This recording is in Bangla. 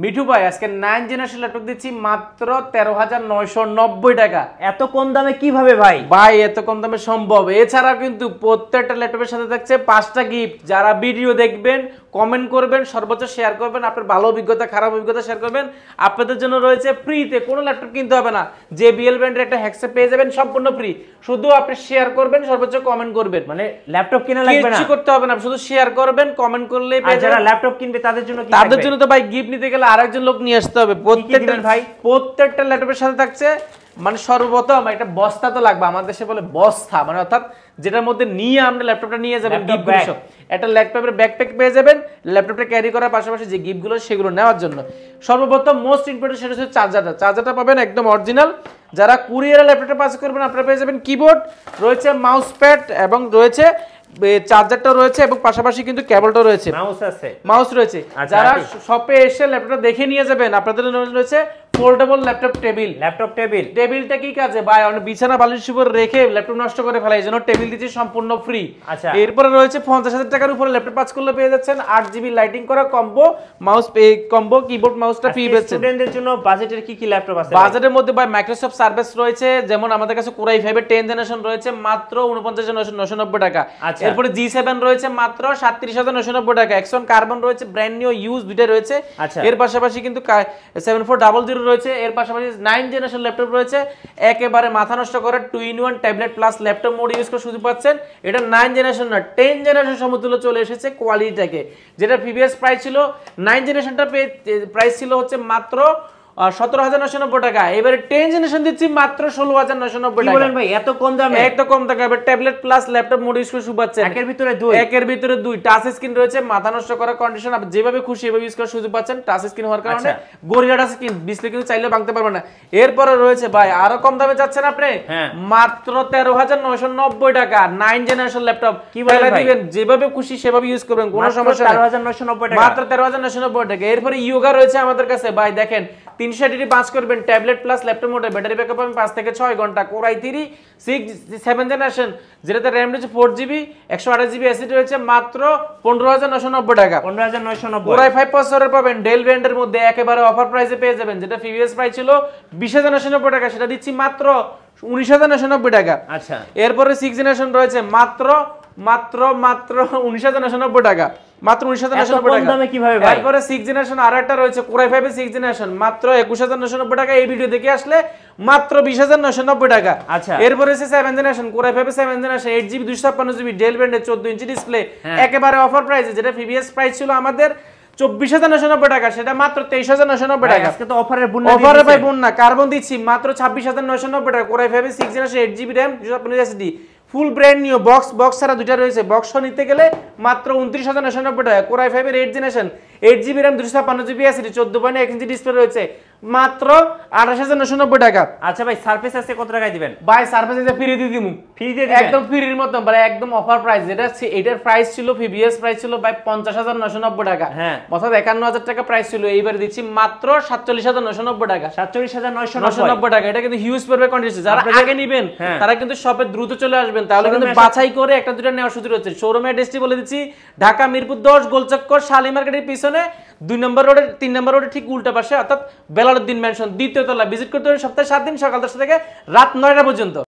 মিঠু ভাই আজকে 9 জেনারেশন ল্যাপটপ দিচ্ছি মাত্র 13,990 টাকা। এত কম দামে কিভাবে ভাই? ভাই এত কম দামে সম্ভব। এছাড়া কিন্তু প্রত্যেকটা ল্যাপটপের সাথে থাকছে 5টা গিফট। যারা ভিডিও দেখবেন, কমেন্ট করবেন, সর্বোচ্চ শেয়ার করবেন, আপনার ভালো অভিজ্ঞতা খারাপ অভিজ্ঞতা শেয়ার করবেন, আপনাদের জন্য রয়েছে ফ্রিতে, কোনো ল্যাপটপ কিনতে হবে না। JBL ব্র্যান্ডের একটা হ্যাকসেট পেয়ে যাবেন সম্পূর্ণ ফ্রি। শুধু আপনি শেয়ার করবেন, সর্বোচ্চ কমেন্ট করবেন, মানে ল্যাপটপ কিনা লাগবে না, কিছু করতে হবে না, শুধু শেয়ার করবেন, কমেন্ট করলেই পেয়ে যাবেন। যারা ল্যাপটপ কিনবে তাদের জন্য কি থাকবে? তাদের জন্য তো ভাই গিফট নিতে গেলে আরেকজন লোক নিয়ে আসতে হবে। প্রত্যেকটা ল্যাপটপের সাথে থাকছে মানে সর্বপ্রথম একটা বস্তা তো লাগবে, আমাদের দেশে বলে বস্তা, মানে অর্থাৎ যেটার মধ্যে নিয়ে আপনি ল্যাপটপটা নিয়ে যাবেন। একটা ল্যাপটপের ব্যাকপ্যাক পেয়ে যাবেন, ল্যাপটপটা ক্যারি করার পাশাপাশি যে গিফটগুলো সেগুলো নেওয়ার জন্য। সর্বপ্রথম মোস্ট ইম্পর্টেন্ট সেটা হচ্ছে চার্জারটা পাবেন একদম অরিজিনাল। যারা কুরিয়ারে ল্যাপটপটা পাস করবেন আপনারা পেয়ে যাবেন কিবোর্ড, রয়েছে মাউস প্যাড এবং রয়েছে চার্জারটা রয়েছে এবং পাশাপাশি কিন্তু কেবলটা রয়েছে, মাউস রয়েছে। যারা শপে এসে ল্যাপটপটা দেখে নিয়ে যাবেন আপনাদের জন্য রয়েছে ফোল্ডেবল ল্যাপটপ টেবিল। টেবিলটা কি কাজে ভাই, অনেক বিছানা বালিশ উপর রেখে ল্যাপটপ নষ্ট করে ফেলে, এই জন্য টেবিল দিচ্ছি সম্পূর্ণ ফ্রি। এরপরে রয়েছে 50,000 টাকার উপরে ল্যাপটপ পাস করলে পেয়ে যাচ্ছেন 8GB লাইটিং করা কম্বো মাউস, কম্বো কিবোর্ড মাউসটা ফ্রি পাচ্ছেন। স্টুডেন্টদের জন্য বাজেটের কি ল্যাপটপ আছে? বাজেটের মধ্যে ভাই মাইক্রোসফট সার্ভিস রয়েছে, যেমন আমাদের কাছে Core i5 এর 10 জেনারেশন রয়েছে মাত্র 49,990 টাকা। এরপরে G7 রয়েছে মাত্র 37,990 টাকা। Axon Carbon রয়েছে ব্র্যান্ড নিউ ইউজ দুইটা রয়েছে। এর পাশাপাশি কিন্তু 7400 রয়েছে। এর পাশাপাশি 9 জেনারেশন ল্যাপটপ রয়েছে, একেবারে মাথা নষ্ট করে 2-in-1 tablet plus laptop mode use করে সুযোগ পাচ্ছেন। এটা 9 জেনারেশন না 10 জেনারেশন সমতুল্য চলে এসেছে কোয়ালিটিটাকে। যেটা প্রিভিয়াস প্রাইস ছিল 9 জেনারেশনটা প্রাইস ছিল হচ্ছে মাত্র 17,990 টাকা। এবারে 10 জেনারেশন দিচ্ছি মাত্র 16,990 টাকা। কি বলেন ভাই, এত কম দামে? এত কম দামে। এবারে tablet plus laptop mode use করে পাচ্ছেন। একের ভিতরে দুই টাচ স্ক্রিন রয়েছে, মাথা নষ্ট করার কন্ডিশন, আপনি যেভাবে খুশি এভাবে ইউজ করার সুযোগ পাচ্ছেন। টাচ স্ক্রিন হওয়ার কারণে গরিলা টাচ স্ক্রিন ডিসপ্লে কিন্তু চাইলে ভাঙতে পারবে না। এরপরে রয়েছে ভাই আরো কম দামে যাচ্ছেন আপনি, মাত্র 13,990 টাকা 9 জেনারেশন ল্যাপটপ। কি বলেন ভাই, যেভাবে খুশি সেভাবে ইউজ করবেন, কোনো সমস্যা নেই। 13,990 টাকা, মাত্র 13,990 টাকা। এরপরে ইয়োগা রয়েছে আমাদের কাছে ভাই, দেখেন 300 ডিগ্রি পাস করবেন, ট্যাবলেট প্লাস ল্যাপটপ মোডে, ব্যাটারি ব্যাকআপ পাবেন 5 থেকে 6 ঘন্টা। Core i3 7 জেনারেশন, যেটাতে র‍্যাম রয়েছে 4GB 128GB এসএসডি রয়েছে মাত্র 15,990 টাকা। 15,990। Core i5 প্রসেসর পাবেন ডেল ব্র্যান্ডের মধ্যে, একেবারে অফার প্রাইসে পেয়ে যাবেন। যেটা প্রিভিয়াস প্রাইস ছিল 20,990 টাকা, সেটা দিচ্ছি মাত্র 19,990 টাকা। আচ্ছা, এরপরে 6 জেনারেশন রয়েছে মাত্র 19,990 টাকা, মাত্র 19,990 টাকা। দামে কিভাবে ভাই? এরপরে 6 জেনারেশন আরেকটা রয়েছে Core i5 এর 6 জেনারেশন মাত্র 21,990 টাকা। এই ভিডিও দেখে আসলে মাত্র 20,990 টাকা। আচ্ছা, এরপরে আছে 7 জেনারেশন Core i5 এর 7 জেনারেশন 8GB 256GB ডেল ব্র্যান্ডের 14 ইঞ্চি ডিসপ্লে, একেবারে অফার প্রাইসে। যেটা প্রিভিয়াস প্রাইস ছিল আমাদের 24,990 টাকা, সেটা মাত্র 23,990 টাকা। আজকে তো অফারের বন্যা, অফারে ভাই বন্যা। কার্বন দিচ্ছি মাত্র 26,990 টাকা। Core i5 এর 6 জেনারেশন 8GB RAM 256 SSD ফুল ব্র্যান্ড নিউ বক্স ছাড়া দুইটা রয়েছে, বক্স নিতে গেলে মাত্র 29,990 টাকা। Core i5 এর 8 generation 8GB RAM 256GB SSD 14.1 inch display রয়েছে মাত্র 28,990 টাকা। আচ্ছা ভাই, সারফেস আছে কত টাকায় দিবেন? ভাই সারফেস এটা ফ্রি দিয়ে দিমু, ফ্রি দিয়ে দিবেন একদম ফ্রির মত, মানে একদম অফার প্রাইস। যেটা এটার প্রাইস ছিল প্রিভিয়াস প্রাইস ছিল ভাই 50,990 টাকা, অর্থাৎ 51,000 টাকা প্রাইস ছিল। এইবার দিচ্ছি মাত্র 47,990 টাকা। 47,990 টাকা। এটা কিন্তু হিউজ পড়বে কন্ডিশন। যারা আগে নেবেন তারা কিন্তু শপে দ্রুত চলে আসবেন, তাহলে কিন্তু বাছাই করে একটা দুটো নেওয়ার সুযোগ রয়েছে। শোরুম অ্যাড্রেসটি বলে দিচ্ছি, ঢাকা মিরপুর 10 গোলচক্কর শালি মার্কেটের পিছনে 2 নম্বর রোডের 3 নম্বর রোডের ঠিক উল্টা পাশে, অর্থাৎ বেলালউদ্দিন ম্যানশন 2য় তলা। ভিজিট করতে হবে সপ্তাহে 7 দিন, সকাল 10টা থেকে রাত 9টা পর্যন্ত।